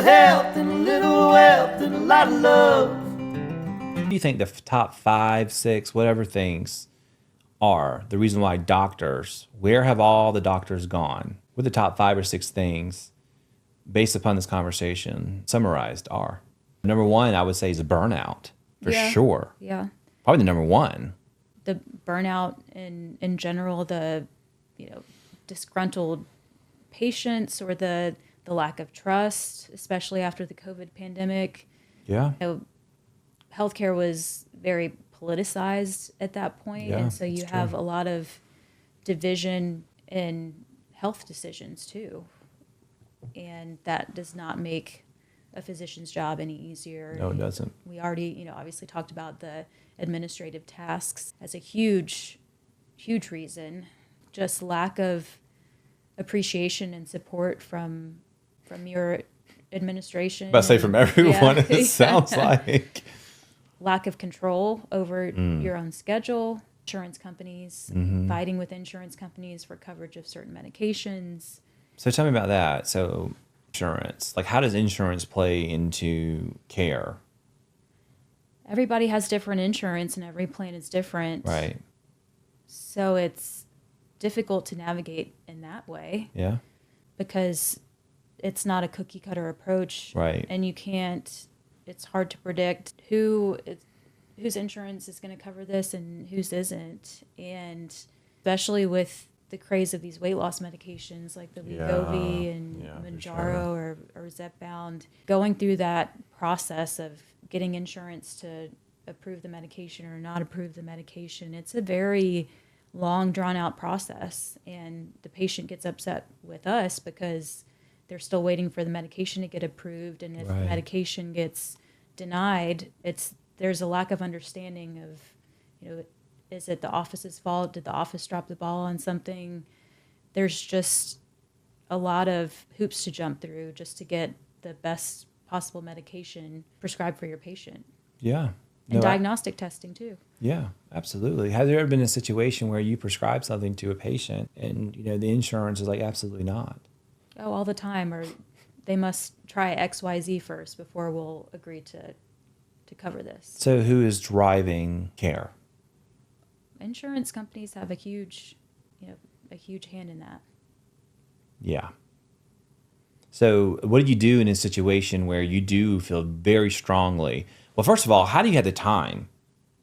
health and a little wealth and a lot of love. What do you think the top 5, 6, whatever things are the reason why doctors, where have all the doctors gone? What the top 5 or 6 things based upon this conversation summarized are? Number 1, I would say, is burnout for sure. Yeah. Probably the number 1. The burnout in general, the disgruntled patients, or the lack of trust, especially after the COVID pandemic. Yeah. Healthcare was very politicized at that point, Yeah, and so you that's have true. a lot of division in health decisions too, and that does not make a physician's job any easier. No, it doesn't. We already, obviously talked about the administrative tasks as a huge reason. Just lack of appreciation and support from your administration. About to say from everyone, Yeah. it sounds like. Lack of control over your own schedule. Insurance companies, fighting with insurance companies for coverage of certain medications. So tell me about that. So insurance, like how does insurance play into care? Everybody has different insurance and every plan is different. Right. So it's difficult to navigate in that way Yeah. because it's not a cookie cutter approach. Right. And it's hard to predict whose insurance is going to cover this and whose isn't. And especially with the craze of these weight loss medications like the Wegovy and Mounjaro or Zepbound, going through that process of getting insurance to approve the medication or not approve the medication, it's a very long, drawn-out process. And the patient gets upset with us because they're still waiting for the medication to get approved. And if the medication gets denied, there's a lack of understanding of, is it the office's fault? Did the office drop the ball on something? There's just a lot of hoops to jump through just to get the best possible medication prescribed for your patient. Yeah. And diagnostic testing too. Yeah, absolutely. Has there ever been a situation where you prescribe something to a patient and, the insurance is like, absolutely not? Oh, all the time. Or they must try XYZ first before we'll agree to cover this. So who is driving care? Insurance companies have a huge hand in that. Yeah. So what do you do in a situation where you do feel very strongly? Well, first of all, how do you have the time?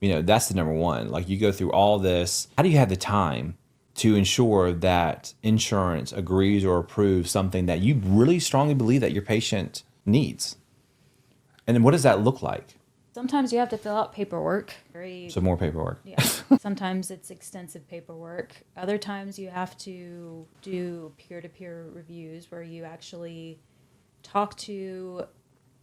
That's the number one. Like you go through all this. How do you have the time to ensure that insurance agrees or approves something that you really strongly believe that your patient needs? And then what does that look like? Sometimes you have to fill out paperwork. So more paperwork. Yeah. Sometimes it's extensive paperwork. Other times you have to do peer-to-peer reviews where you actually talk to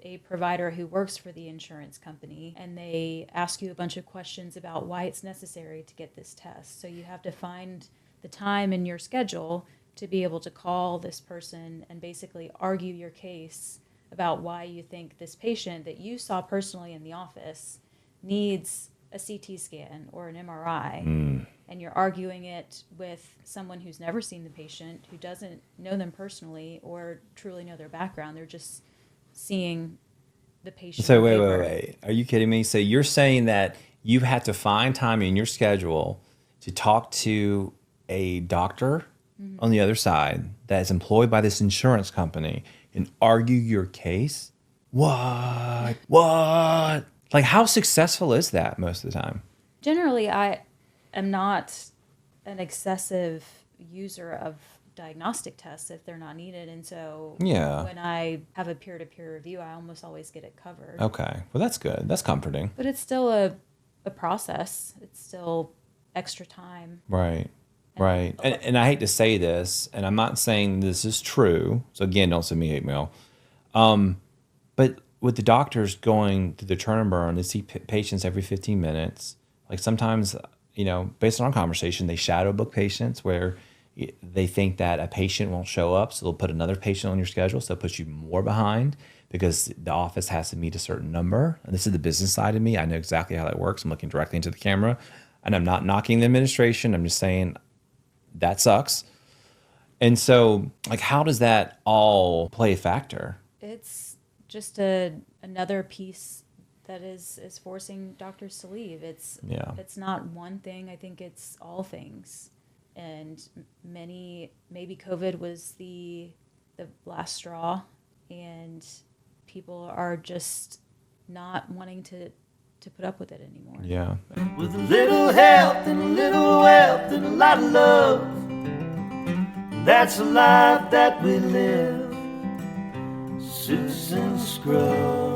a provider who works for the insurance company and they ask you a bunch of questions about why it's necessary to get this test. So you have to find the time in your schedule to be able to call this person and basically argue your case about why you think this patient that you saw personally in the office needs a CT scan or an MRI. And you're arguing it with someone who's never seen the patient, who doesn't know them personally or truly know their background. They're just seeing the patient. So wait. Are you kidding me? So you're saying that you have to find time in your schedule to talk to a doctor on the other side that is employed by this insurance company and argue your case? What? Like, how successful is that most of the time? Generally, I am not an excessive user of diagnostic tests if they're not needed. And so when I have a peer-to-peer review, I almost always get it covered. Okay. Well, that's good. That's comforting. But it's still a process. It's still extra time. Right. And I hate to say this, and I'm not saying this is true. So again, don't send me hate mail. But with the doctors going to the turn and burn, they see patients every 15 minutes. Like sometimes, based on our conversation, they shadow book patients where they think that a patient won't show up. So they'll put another patient on your schedule. So it puts you more behind because the office has to meet a certain number. And this is the business side of me. I know exactly how that works. I'm looking directly into the camera and I'm not knocking the administration. I'm just saying that sucks. And so, like, how does that all play a factor? It's just another piece that is forcing doctors to leave. It's not one thing. I think it's all things. And maybe COVID was the last straw, and people are just not wanting to put up with it anymore. Yeah. With a little health and a little wealth and a lot of love, that's the life that we live. Suits and scrubs.